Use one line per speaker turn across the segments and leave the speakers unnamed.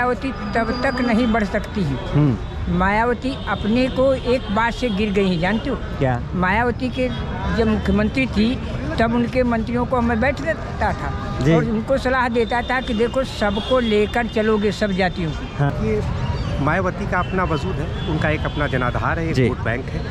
मायावती तब तक नहीं बढ़ सकती है। मायावती अपने को एक बात से गिर गई है, जानते हो
क्या?
मायावती के जब मुख्यमंत्री थी तब उनके मंत्रियों को मैं बैठ देता था और उनको सलाह देता था कि देखो सबको लेकर चलोगे, सब जातियों को।
हाँ।
ये मायावती का अपना वजूद है, उनका एक अपना जनाधार है, एक वोट बैंक है,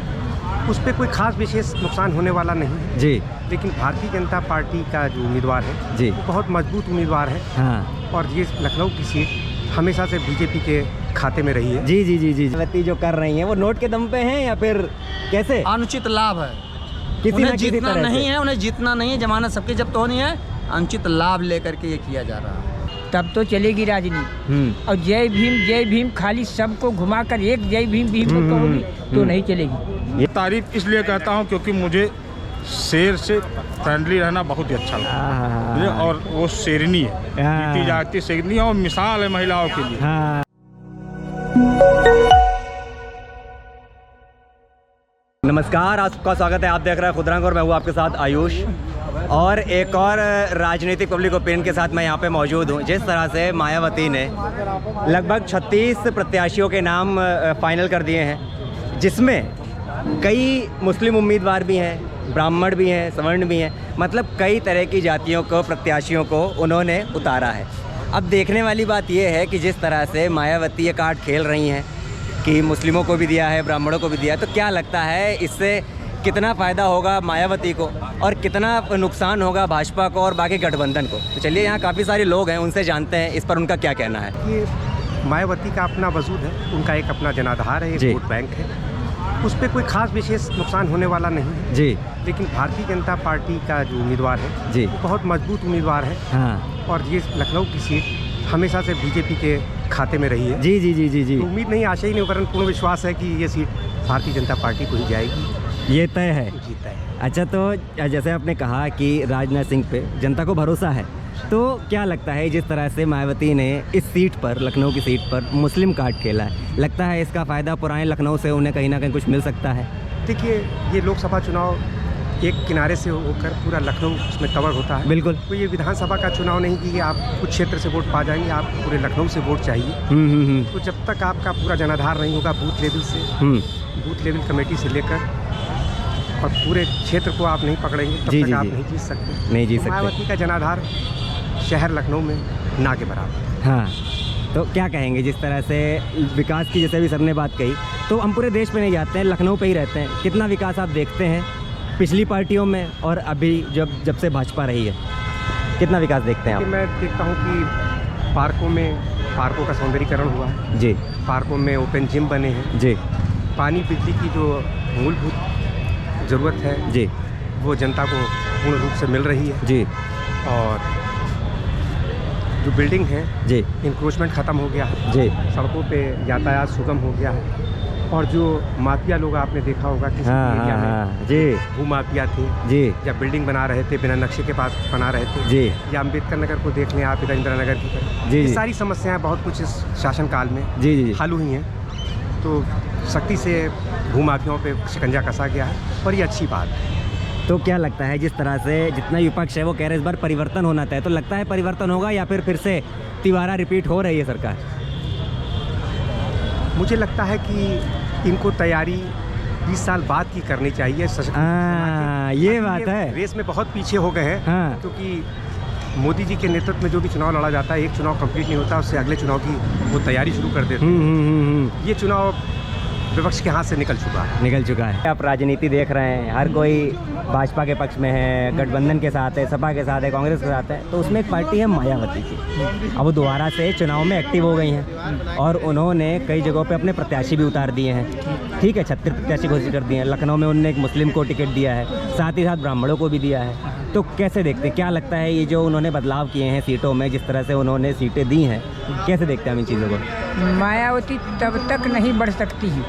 उस पर कोई खास विशेष नुकसान होने वाला नहीं है
जी।
लेकिन भारतीय जनता पार्टी का जो उम्मीदवार है
जी,
वो बहुत मजबूत उम्मीदवार है।
हाँ।
और ये लखनऊ की सीट हमेशा से बीजेपी के खाते में रही है।
जी जी जी जी। मायावती जो कर रही हैं वो नोट के दम पे हैं या फिर कैसे?
अनुचित लाभ है,
किसी
उन्हें
न किसी
जीतना
तरह
नहीं
से।
है, उन्हें जीतना नहीं है, जमानत सबकी जब्त होनी है, अनुचित लाभ लेकर के ये किया जा रहा है।
तब तो चलेगी राजनीति। और जय भीम खाली सबको घुमाकर एक जय भीम को कहोगी तो नहीं चलेगी।
ये तारीफ इसलिए कहता हूँ क्योंकि मुझे शेर से फ्रेंडली रहना बहुत ही अच्छा लगता है मुझे, और वो शेरनी है, जीती जाती शेरनी और मिसाल है महिलाओं के लिए।
हाँ। नमस्कार, आपका स्वागत है। आप देख रहे हैं खुदरंग और मैं हूँ आपके साथ आयुष। और एक और राजनीतिक पब्लिक ओपिनियन के साथ मैं यहाँ पे मौजूद हूँ। जिस तरह से मायावती ने लगभग 36 प्रत्याशियों के नाम फाइनल कर दिए हैं, जिसमें कई मुस्लिम उम्मीदवार भी हैं, ब्राह्मण भी हैं, सवर्ण भी हैं, मतलब कई तरह की जातियों को, प्रत्याशियों को उन्होंने उतारा है। अब देखने वाली बात यह है कि जिस तरह से मायावती ये कार्ड खेल रही हैं कि मुस्लिमों को भी दिया है, ब्राह्मणों को भी दिया है, तो क्या लगता है इससे कितना फ़ायदा होगा मायावती को और कितना नुकसान होगा भाजपा को और बाकी गठबंधन को? तो चलिए, यहाँ काफ़ी सारे लोग हैं, उनसे जानते हैं इस पर उनका क्या कहना है।
ये मायावती का अपना वजूद है, उनका एक अपना जनाधार है, एक वोट बैंक है, उस पर कोई खास विशेष नुकसान होने वाला नहीं है
जी।
लेकिन भारतीय जनता पार्टी का जो उम्मीदवार है
जी,
वो बहुत मजबूत उम्मीदवार है।
हाँ।
और ये लखनऊ की सीट हमेशा से बीजेपी के खाते में रही है।
जी जी जी जी जी।
तो उम्मीद नहीं, आशा ही नहीं, वरन पूर्ण विश्वास है कि ये सीट भारतीय जनता पार्टी को ही जाएगी।
ये तय है।
जीता है।
अच्छा, तो जैसे आपने कहा कि राजनाथ सिंह पे जनता को भरोसा है, तो क्या लगता है जिस तरह से मायावती ने इस सीट पर, लखनऊ की सीट पर मुस्लिम कार्ड खेला है, लगता है इसका फ़ायदा पुराने लखनऊ से उन्हें कहीं ना कहीं कुछ मिल सकता है?
देखिए, ये लोकसभा चुनाव एक किनारे से होकर पूरा लखनऊ उसमें कवर होता है।
बिल्कुल।
तो ये विधानसभा का चुनाव नहीं कि आप कुछ क्षेत्र से वोट पा जाएंगे, आप पूरे लखनऊ से वोट चाहिए। तो जब तक आपका पूरा जनाधार नहीं होगा बूथ लेवल से, बूथ लेवल कमेटी से लेकर और पूरे क्षेत्र को आप नहीं पकड़ेंगे, तब तक आप नहीं जीत सकते।
नहीं जीत सकते।
मायावती का जनाधार शहर लखनऊ में ना के बराबर।
हाँ, तो क्या कहेंगे जिस तरह से विकास की, जैसे भी सर ने बात कही, तो हम पूरे देश में नहीं जाते हैं, लखनऊ पे ही रहते हैं। कितना विकास आप देखते हैं पिछली पार्टियों में और अभी जब से भाजपा रही है, कितना विकास देखते हैं आप?
मैं देखता हूँ कि पार्कों का सौंदर्यीकरण हुआ है
जी,
पार्कों में ओपन जिम बने हैं
जी,
पानी बिजली की जो मूलभूत ज़रूरत है
जी,
वो जनता को पूर्ण रूप से मिल रही है
जी,
और जो बिल्डिंग है
जी,
इंक्रोचमेंट ख़त्म हो गया है
जी,
सड़कों पे यातायात सुगम हो गया है और जो माफिया लोग आपने देखा होगा किसी एरिया में
जी,
भूमाफिया थे
जी,
या बिल्डिंग बना रहे थे बिना नक्शे के पास बना रहे थे
जी,
या अम्बेडकर नगर को देख लें आप, इधर इंदिरा नगर की तरफ,
जी,
ये सारी समस्याएं बहुत कुछ इस शासनकाल में
जी, जी,
हल हुई हैं। तो सख्ती से भूमाफियाओं पे शिकंजा कसा गया है और ये अच्छी बात है।
तो क्या लगता है जिस तरह से जितना विपक्ष है वो कह रहे इस बार परिवर्तन होना चाहिए, तो लगता है परिवर्तन होगा या फिर से तिवारा रिपीट हो रही है सरकार?
मुझे लगता है कि इनको तैयारी 20 साल बाद की करनी चाहिए।
ये बात है।
रेस में बहुत पीछे हो गए हैं।
हाँ।
क्योंकि मोदी जी के नेतृत्व में जो भी चुनाव लड़ा जाता है, एक चुनाव कंप्लीट नहीं होता, उससे अगले चुनाव की वो तैयारी शुरू कर देते हैं। ये चुनाव विपक्ष के हाथ से निकल चुका है। आप राजनीति देख रहे हैं, हर कोई भाजपा के पक्ष में है, गठबंधन के साथ है, सपा के साथ है, कांग्रेस के साथ है, तो उसमें एक पार्टी है मायावती की। अब वो दोबारा से चुनाव में एक्टिव हो गई हैं और उन्होंने कई जगहों पे अपने प्रत्याशी भी उतार दिए हैं। ठीक है, 36 प्रत्याशी घोषित कर दिए हैं। लखनऊ में उन्होंने एक मुस्लिम को टिकट दिया है, साथ ही साथ ब्राह्मणों को भी दिया है। तो कैसे देखते हैं, क्या लगता है ये जो उन्होंने बदलाव किए हैं सीटों में, जिस तरह से उन्होंने सीटें दी हैं, कैसे देखते हैं हम इन चीज़ों को?
मायावती तब तक नहीं बढ़ सकती है।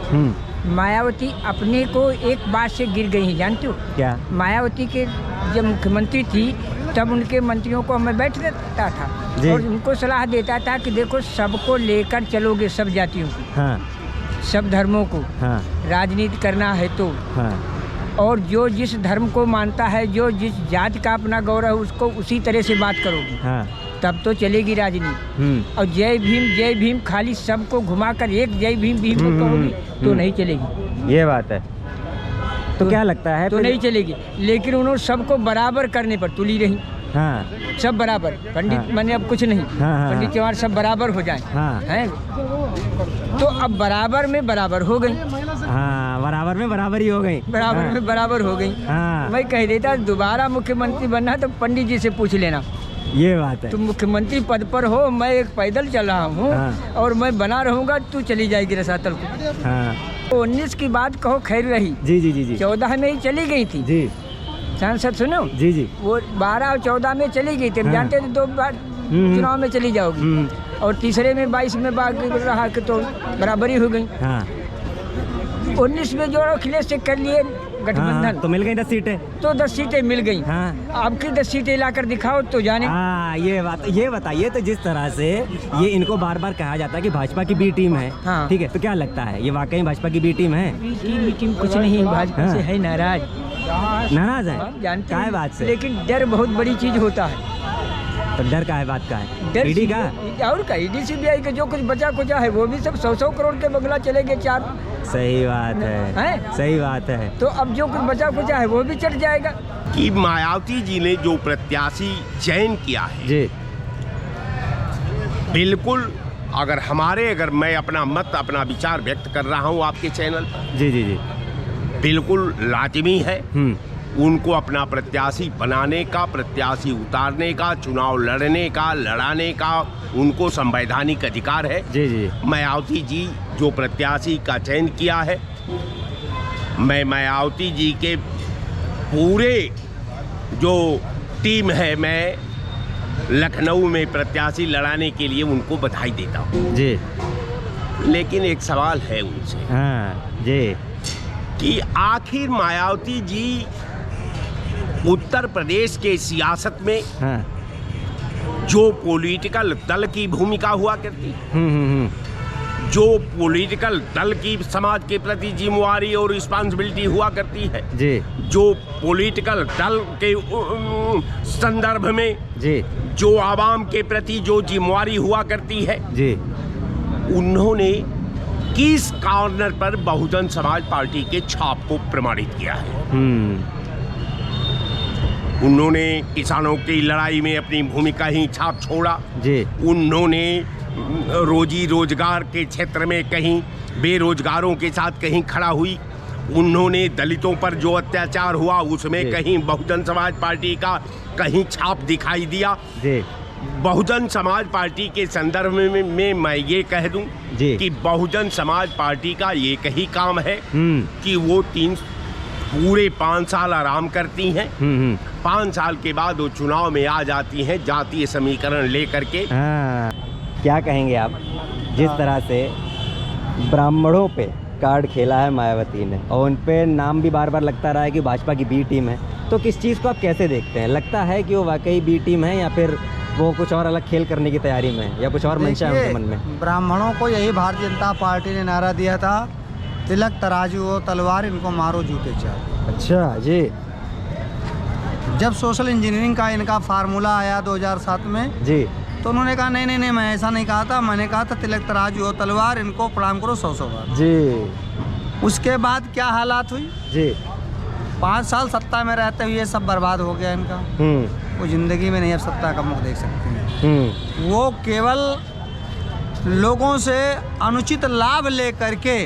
मायावती अपने को एक बात से गिर गई है, जानते हो
क्या?
मायावती के जब मुख्यमंत्री थी तब उनके मंत्रियों को मैं बैठ देता था और उनको सलाह देता था कि देखो सबको लेकर चलोगे, सब जातियों को,
हाँ,
सब धर्मों को,
हाँ,
राजनीति करना है तो,
हाँ,
और जो जिस धर्म को मानता है, जो जिस जाति का अपना गौरव है, उसको उसी तरह से बात करोगे।
हाँ,
तब तो चलेगी राजनीति। और जय भीम खाली सबको घुमाकर एक जय भीम को कहोगी तो नहीं चलेगी।
ये बात है। तो क्या लगता है
तो नहीं चलेगी, लेकिन उन्होंने सबको बराबर करने पर तुली रही।
हाँ,
सब बराबर, पंडित मैंने अब कुछ नहीं, पंडित चौहान सब बराबर हो जाए हैं, तो अब बराबर में बराबर हो गई।
हाँ, बराबर में बराबर ही हो गई,
बराबर में बराबर हो गई। मैं कह देता दोबारा मुख्यमंत्री बनना तो पंडित जी से पूछ लेना।
ये बात है।
तुम मुख्यमंत्री पद पर हो, मैं एक पैदल चल रहा हूँ और मैं बना रहूँगा, तू चली जाएगी रसातल को। 19 की बात कहो खैर रही। जी 14 में ही चली गई थी जी। सांसद सुनो जी वो 12 और 14 में चली गई थी। जानते थे 2 बार चुनाव में चली जाओगी, और तीसरे में 22 में बाकी रहा कि तो बराबरी हो गई। 19 में जो अखिलेश से कर लिए गठबंधन
तो मिल गई 10 सीटें,
तो 10 सीटें मिल गई। आपकी 10 सीटें लाकर दिखाओ तो जाने।
ये बताइए तो जिस तरह से ये इनको बार बार कहा जाता है कि भाजपा की बी टीम है, ठीक है, तो क्या लगता है ये वाकई भाजपा की बी टीम है?
बी टीम कुछ नहीं, भाजपा से है नाराज
है, जानते हैं बात से।
लेकिन डर बहुत बड़ी चीज होता है।
तो डर का है, बात का है,
डर
ईडी का
और का ईडी CBI का जो कुछ बचा कुचा है वो भी सब 100 करोड़ के बंगला चले गए 4।
सही बात है, सही बात है।
तो अब जो कुछ बचा कुचा है वो भी चढ़ जाएगा।
कि मायावती जी ने जो प्रत्याशी चयन किया है
जी,
बिल्कुल अगर मैं अपना मत अपना विचार व्यक्त कर रहा हूँ आपके चैनल पर,
जी
बिल्कुल लाजमी है उनको अपना प्रत्याशी बनाने का, प्रत्याशी उतारने का, चुनाव लड़ाने का उनको संवैधानिक अधिकार है।
जी
मायावती जी जो प्रत्याशी का चयन किया है, मैं मायावती जी के पूरे जो टीम है, मैं लखनऊ में प्रत्याशी लड़ाने के लिए उनको बधाई देता हूँ
जी।
लेकिन एक सवाल है उनसे
जी
कि आखिर मायावती जी उत्तर प्रदेश के सियासत में जो पॉलिटिकल दल की भूमिका हुआ करती, जो पॉलिटिकल दल की समाज के प्रति जिम्मेवारी और रिस्पांसिबिलिटी हुआ करती है
जी, जो
पॉलिटिकल दल के संदर्भ में
जी,
जो आवाम के प्रति जो जिम्मेवारी हुआ करती है
जी,
उन्होंने किस कॉर्नर पर बहुजन समाज पार्टी के छाप को प्रमाणित किया है? उन्होंने किसानों की लड़ाई में अपनी भूमिका ही छाप छोड़ा जी। उन्होंने रोजी रोजगार के क्षेत्र में कहीं बेरोजगारों के साथ कहीं खड़ा हुई, उन्होंने दलितों पर जो अत्याचार हुआ उसमें कहीं बहुजन समाज पार्टी का कहीं छाप दिखाई दिया जी। बहुजन समाज पार्टी के संदर्भ में मैं ये कह दूं कि बहुजन समाज पार्टी का एक ही काम है कि वो पूरे 5 साल आराम करती हैं, 5 साल के बाद वो चुनाव में आ जाती हैं जातीय समीकरण लेकर के।
क्या कहेंगे आप जिस तरह से ब्राह्मणों पे कार्ड खेला है मायावती ने और उन पे नाम भी बार बार लगता रहा है कि भाजपा की बी टीम है, तो किस चीज़ को आप कैसे देखते हैं? लगता है कि वो वाकई बी टीम है या फिर वो कुछ और अलग खेल करने की तैयारी में है या कुछ और मंशा है उनके मन में?
ब्राह्मणों को यही भारतीय जनता पार्टी ने नारा दिया था, तिलक तराजू हो तलवार, इनको मारो जूते चार।
अच्छा जी।
जब सोशल इंजीनियरिंग का इनका फार्मूला आया 2007 में जी, तो उन्होंने कहा नहीं मैं ऐसा नहीं कहा था, मैंने कहा था तिलक तराजू हो तलवार, इनको प्रणाम करो 100 बार जी। उसके बाद क्या हालात हुई जी? 5 साल सत्ता में रहते हुए सब बर्बाद हो गया इनका। वो जिंदगी में नहीं अब सत्ता का मुख देख सकते हैं। वो केवल लोगों से अनुचित लाभ लेकर के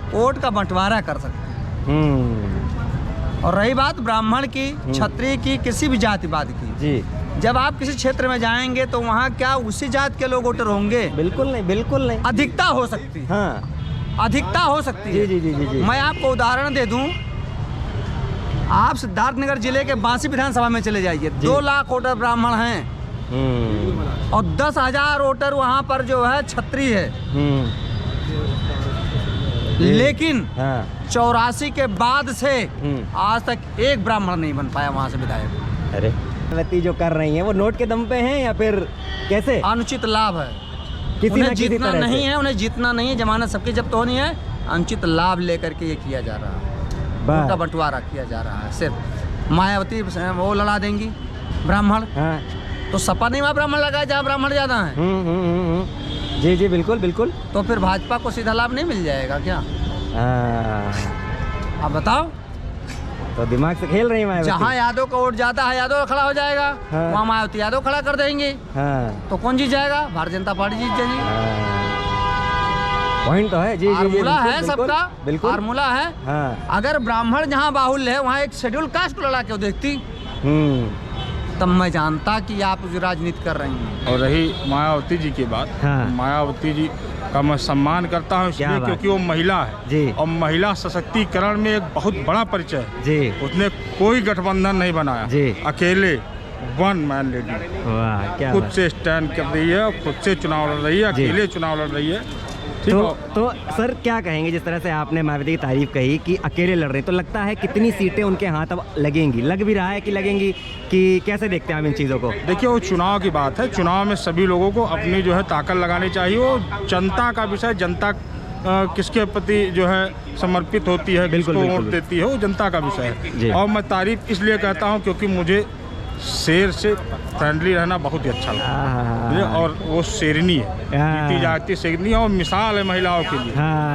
वोट का बंटवारा कर सकते हैं। और रही बात ब्राह्मण की, क्षत्रिय की, किसी भी जातिवाद की जी, जब आप किसी क्षेत्र में जाएंगे तो वहाँ क्या उसी जात के लोग वोटर होंगे? बिल्कुल नहीं, बिल्कुल नहीं। अधिकता हो सकती है, हाँ, अधिकता हो सकती है। जी, जी, जी, जी। मैं आपको उदाहरण दे दूं, आप सिद्धार्थनगर जिले के बांसी विधानसभा में चले जाइए, 2 लाख वोटर ब्राह्मण हैं और 10,000 वोटर वहाँ पर जो है क्षत्रिय है। लेकिन 84 के बाद से आज तक एक ब्राह्मण नहीं बन पाया वहाँ से विधायक।
अरे मायावती जो कर रही हैं वो नोट के दम पे हैं या फिर कैसे?
अनुचित लाभ है,
उन्हें
जीतना नहीं है, उन्हें जीतना नहीं है, जमानत सबकी जब्त होनी है, अनुचित लाभ लेकर के ये किया जा रहा है, उनका बंटवारा किया जा रहा है। सिर्फ मायावती वो लड़ा देंगी ब्राह्मण,
तो सपा नहीं वहाँ ब्राह्मण लगाया जहाँ ब्राह्मण ज़्यादा हैं।
जी जी बिल्कुल बिल्कुल।
तो फिर भाजपा को सीधा लाभ नहीं मिल जाएगा क्या? अब बताओ।
तो दिमाग से खेल रही है मायावती।
जहाँ यादव का वोट जाता है यादव खड़ा हो जाएगा, वहाँ मायावती यादव खड़ा कर देंगे। तो कौन जीत जाएगा? भारतीय जनता पार्टी जीत जाएगी।
पॉइंट तो है। जी
फार्मूला है सबका,
बिल्कुल
फार्मूला है। अगर ब्राह्मण जहाँ बाहुल्य है वहाँ एक शेड्यूल कास्ट को लड़ा के देखती, तब मैं जानता कि आप जो राजनीति कर रही हैं।
और रही मायावती जी की बात, मायावती जी का मैं सम्मान करता हूँ इसलिए क्योंकि वो महिला है
जी।
और महिला सशक्तिकरण में एक बहुत बड़ा परिचय है
जी।
उसने कोई गठबंधन नहीं बनाया
जी।
अकेले वन मैन लेडी,
वाह क्या
खुद से स्टैंड कर रही है, खुद से चुनाव लड़ रही है, अकेले चुनाव लड़ रही है।
तो सर क्या कहेंगे, जिस तरह से आपने मायावती की तारीफ कही कि अकेले लड़ रहे, तो लगता है कितनी सीटें उनके हाथ अब लगेंगी, लग भी रहा है कि लगेंगी, कि कैसे देखते हैं आप इन चीज़ों को?
देखिए वो चुनाव की बात है, चुनाव में सभी लोगों को अपनी जो है ताकत लगानी चाहिए। वो जनता का विषय, जनता किसके प्रति जो है समर्पित होती है, किसको वोट देती है, वो जनता का विषय है। और मैं तारीफ इसलिए कहता हूँ क्योंकि मुझे शेर से फ्रेंडली रहना बहुत ही अच्छा लगता है। और वो शेरनी है, जीती जागती शेरनी है और मिसाल है महिलाओं के लिए।